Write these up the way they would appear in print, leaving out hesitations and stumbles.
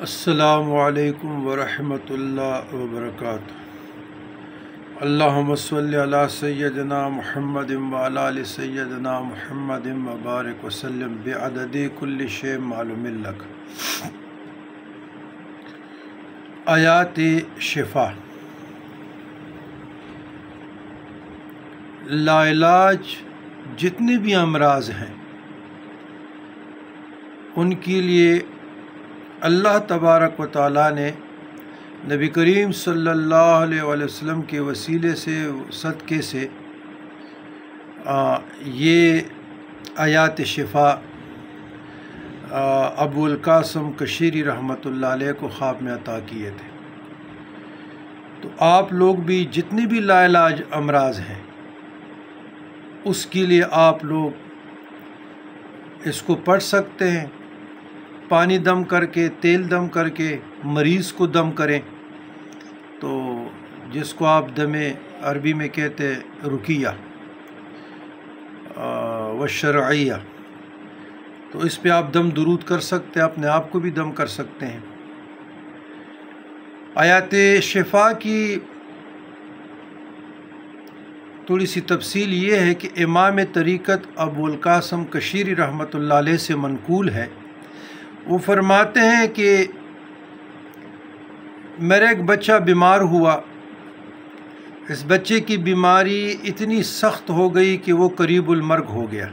السلام علیکم ورحمۃ اللہ وبرکاتہ۔ اللہم صلی علی سیدنا محمد وعلی آل سیدنا محمد وبارک وسلم بعدد کل شیء معلوم لک۔ آیات شفا۔ لا علاج جتنے بھی امراض ہیں ان کے لیے اللہ تبارک و تعالیٰ نے نبی کریم صلی اللہ علیہ وسلم کے وسیلے سے صدقے سے یہ آیات شفا ابو القاسم کشیری رحمۃ اللہ علیہ کو خواب میں عطا کیے تھے۔ تو آپ لوگ بھی جتنے بھی لا علاج امراض ہیں اس کے لیے آپ لوگ اس کو پڑھ سکتے ہیں۔ پانی دم کر کے، تیل دم کر کے مریض کو دم کریں، تو جس کو آپ دم عربی میں کہتے ہیں رقیہ و شرعیہ، تو اس پہ آپ دم درود کر سکتے ہیں، اپنے آپ کو بھی دم کر سکتے ہیں۔ آیات شفا کی تھوڑی سی تفصیل یہ ہے کہ امام طریقت ابو القاسم کشیری رحمۃ اللہ علیہ سے منقول ہے، وہ فرماتے ہیں کہ میرا ایک بچہ بیمار ہوا، اس بچے کی بیماری اتنی سخت ہو گئی کہ وہ قریب المرگ ہو گیا۔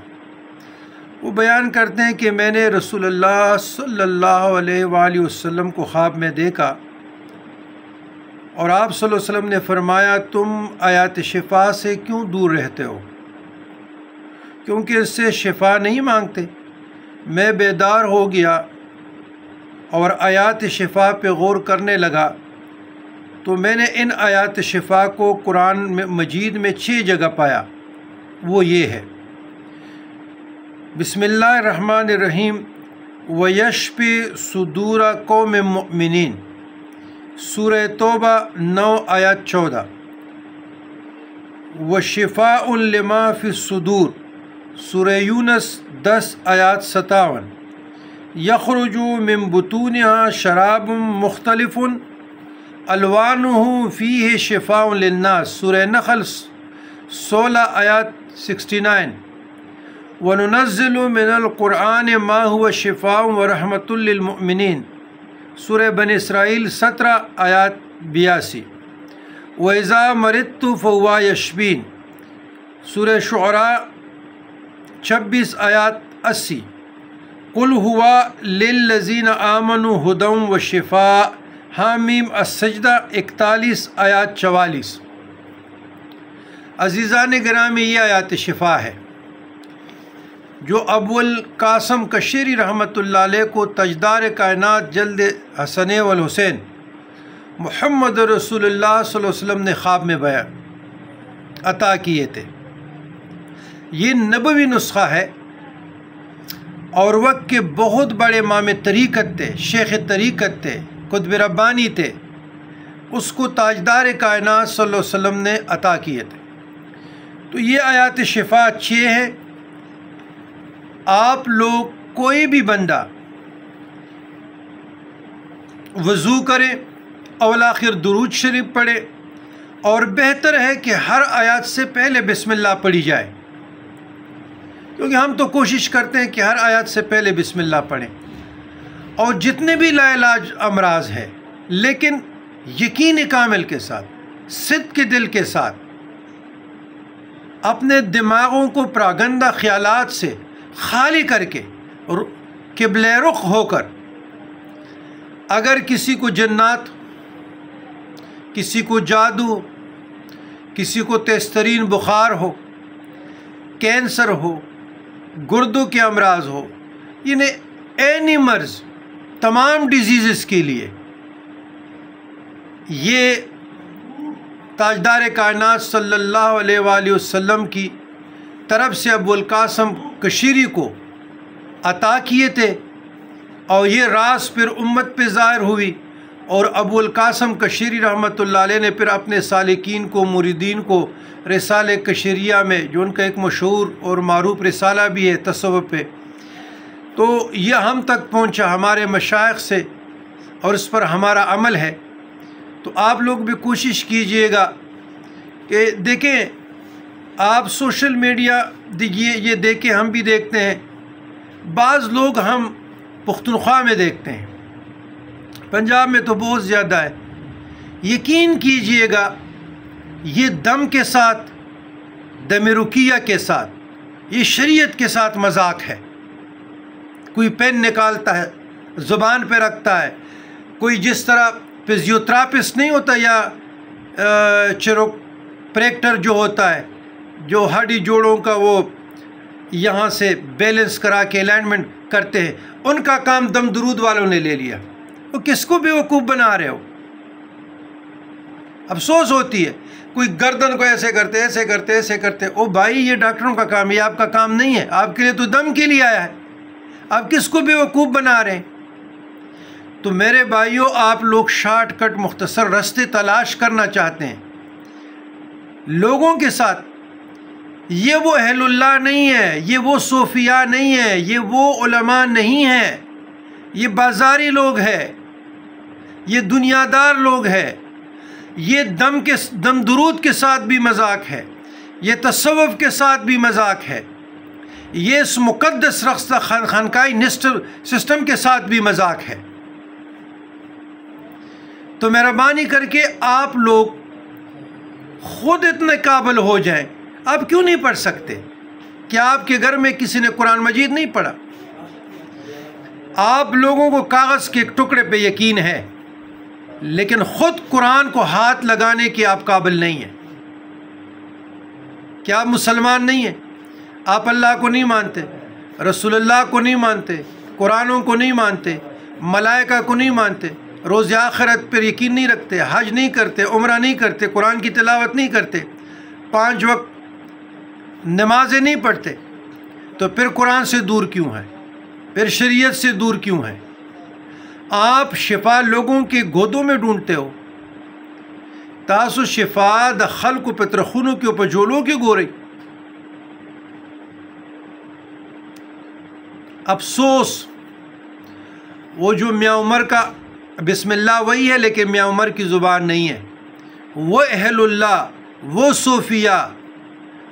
وہ بیان کرتے ہیں کہ میں نے رسول اللہ صلی اللہ علیہ وآلہ وسلم کو خواب میں دیکھا، اور آپ صلی اللہ علیہ وسلم نے فرمایا تم آیات شفا سے کیوں دور رہتے ہو، کیونکہ اس سے شفا نہیں مانگتے۔ میں بیدار ہو گیا اور آیات شفا پہ غور کرنے لگا، تو میں نے ان آیات شفا کو قرآن مجید میں 6 جگہ پایا۔ وہ یہ ہے: بسم اللہ الرحمن الرحیم وَيَشْفِ صُدُورَ قَوْمٍ مُؤْمِنِينَ، سورہ توبہ 9 آیات 14، وَشِفَاءٌ لِمَا فِي الصُّدُورِ، سورہ یونس 10 آیات 57، یخرج من بطونها شراب مختلف الوانہ فیہ شفاء للناس، سورہ نحل 16 آیات 69، وننزل من القرآن ما هو شفاء ورحمۃ للمؤمنین، سورہ بنی اسرائیل 17 آیات 82، وَإِذَا مَرِضْتُ فَهُوَ يَشْفِينِ، سورہ شعراء 26 آیات 80، قل هو للذین آمنوا هدی وشفاء، حامیم السجدہ 41 آیات 44۔ عزیزان گرامی، یہ آیات شفا ہے جو ابو القاسم کشیری رحمۃ اللہ علیہ کو تاجدار کائنات جلد حسن والحسین محمد رسول اللہ صلی اللہ علیہ وسلم نے خواب میں بیان عطا کیے تھے۔ یہ نبوی نسخہ ہے، اور وقت کے بہت بڑے امام طریقت تھے، شیخ طریقت تھے، قطب ربانی تھے، اس کو تاجدار کائنات صلی اللہ علیہ وسلم نے عطا کیے تھے۔ تو یہ آیات شفا 6 ہیں۔ آپ لوگ کوئی بھی بندہ وضو کرے، اول آخر درود شریف پڑھے، اور بہتر ہے کہ ہر آیات سے پہلے بسم اللہ پڑھی جائے، کیونکہ ہم تو کوشش کرتے ہیں کہ ہر آیات سے پہلے بسم اللہ پڑھیں۔ اور جتنے بھی لا علاج امراض ہیں، لیکن یقین کامل کے ساتھ، صدق کے دل کے ساتھ، اپنے دماغوں کو پراگندہ خیالات سے خالی کر کے قبلہ رخ ہو کر، اگر کسی کو جنات، کسی کو جادو، کسی کو تیزترین بخار ہو، کینسر ہو، گردوں کے امراض ہو، یعنی اینی مرض، تمام ڈیزیزز کے لیے یہ تاجدار کائنات صلی اللہ علیہ وآلہ وسلم کی طرف سے ابو القاسم کشیری کو عطا کیے تھے، اور یہ راز پھر امت پہ ظاہر ہوئی، اور ابو القاسم کشیری رحمۃ اللہ علیہ نے پھر اپنے سالکین کو، مریدین کو رسالہ کشیریہ میں، جو ان کا ایک مشہور اور معروف رسالہ بھی ہے تصوف پہ، تو یہ ہم تک پہنچا ہمارے مشائخ سے، اور اس پر ہمارا عمل ہے، تو آپ لوگ بھی کوشش کیجئے گا کہ دیکھیں، آپ سوشل میڈیا یہ دیکھیں، ہم بھی دیکھتے ہیں، بعض لوگ ہم پختونخوا میں دیکھتے ہیں، پنجاب میں تو بہت زیادہ ہے، یقین کیجئے گا یہ دم کے ساتھ، دم رکیہ کے ساتھ، یہ شریعت کے ساتھ مذاق ہے۔ کوئی پین نکالتا ہے، زبان پہ رکھتا ہے، کوئی جس طرح فزیوتراپسٹ نہیں ہوتا یا چیروپریکٹر جو ہوتا ہے، جو ہڈی جوڑوں کا وہ یہاں سے بیلنس کرا کے الائنمنٹ کرتے ہیں، ان کا کام دم درود والوں نے لے لیا۔ وہ کس کو بیوقوف بنا رہے ہو؟ افسوس ہوتی ہے، کوئی گردن کو ایسے کرتے ایسے کرتے ایسے کرتے، او بھائی یہ ڈاکٹروں کا کام ہے، یہ آپ کا کام نہیں ہے، آپ کے لیے تو دم کے لیے آیا ہے، آپ کس کو بیوقوف بنا رہے ہیں؟ تو میرے بھائیوں، آپ لوگ شارٹ کٹ مختصر راستے تلاش کرنا چاہتے ہیں لوگوں کے ساتھ، یہ وہ اہل اللہ نہیں ہے، یہ وہ صوفیاء نہیں ہے، یہ وہ علماء نہیں ہے، یہ بازاری لوگ ہیں، یہ دنیا دار لوگ ہیں، یہ دم درود کے ساتھ بھی مذاق ہے، یہ تصوف کے ساتھ بھی مذاق ہے، یہ اس مقدس رقص خانقاہی سسٹم کے ساتھ بھی مذاق ہے۔ تو مہربانی کر کے آپ لوگ خود اتنے قابل ہو جائیں۔ آپ کیوں نہیں پڑھ سکتے؟ کیا آپ کے گھر میں کسی نے قرآن مجید نہیں پڑھا؟ آپ لوگوں کو کاغذ کے ایک ٹکڑے پہ یقین ہے، لیکن خود قرآن کو ہاتھ لگانے کے آپ قابل نہیں ہیں۔ کیا آپ مسلمان نہیں ہیں؟ آپ اللہ کو نہیں مانتے، رسول اللہ کو نہیں مانتے، قرآنوں کو نہیں مانتے، ملائکہ کو نہیں مانتے، روز آخرت پر یقین نہیں رکھتے، حج نہیں کرتے، عمرہ نہیں کرتے، قرآن کی تلاوت نہیں کرتے، 5 وقت نمازیں نہیں پڑھتے، تو پھر قرآن سے دور کیوں ہیں؟ پھر شریعت سے دور کیوں ہیں؟ آپ شفا لوگوں کے گودوں میں ڈھونڈتے ہو، تاسو شفا د خلقو په ترخونو کې او په جولو کې ګورئ۔ افسوس، وہ جو میاں عمر کا بسم اللہ وہی ہے، لیکن میاں عمر کی زبان نہیں ہے، وہ اہل اللہ، وہ صوفیاء،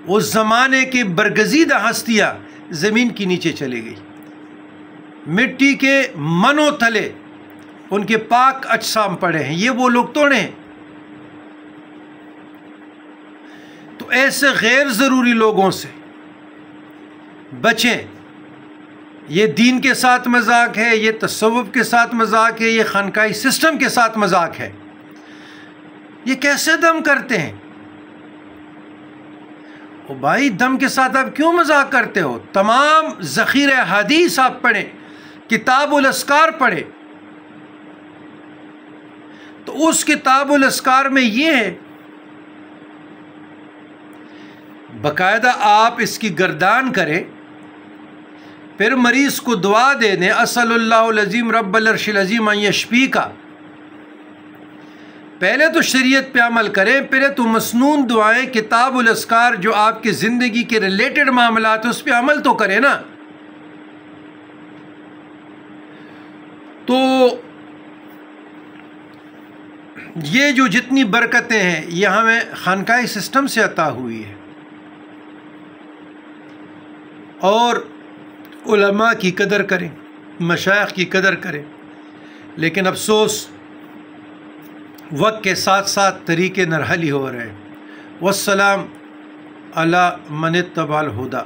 وہ زمانے کے برگزیدہ ہستیاں زمین کی نیچے چلے گئی، مٹی کے منوں تلے ان کے پاک اجسام پڑے ہیں، یہ وہ لوگ توڑے ہیں۔ تو ایسے غیر ضروری لوگوں سے بچیں۔ یہ دین کے ساتھ مذاق ہے، یہ تصوف کے ساتھ مذاق ہے، یہ خانقاہی سسٹم کے ساتھ مذاق ہے۔ یہ کیسے دم کرتے ہیں؟ او بھائی، دم کے ساتھ آپ کیوں مذاق کرتے ہو؟ تمام ذخیرہ حدیث آپ پڑھیں، کتاب الاذکار پڑھیں، تو اس کتاب الاذکار میں یہ ہے، باقاعدہ آپ اس کی گردان کریں، پھر مریض کو دعا دے دیں، اسأل اللہ العظیم رب العرش العظیم ان یشفیک۔ پہلے تو شریعت پہ عمل کریں، پھر تو مسنون دعائیں کتاب الاذکار جو آپ کی زندگی کے ریلیٹڈ معاملات ہیں اس پہ عمل تو کریں نا۔ تو یہ جو جتنی برکتیں ہیں یہ ہمیں خانقاہی سسٹم سے عطا ہوئی ہے، اور علماء کی قدر کریں، مشائخ کی قدر کریں، لیکن افسوس وقت کے ساتھ ساتھ طریقے نرحلی ہو رہے ہیں۔ والسلام علی من اتبع الہدی۔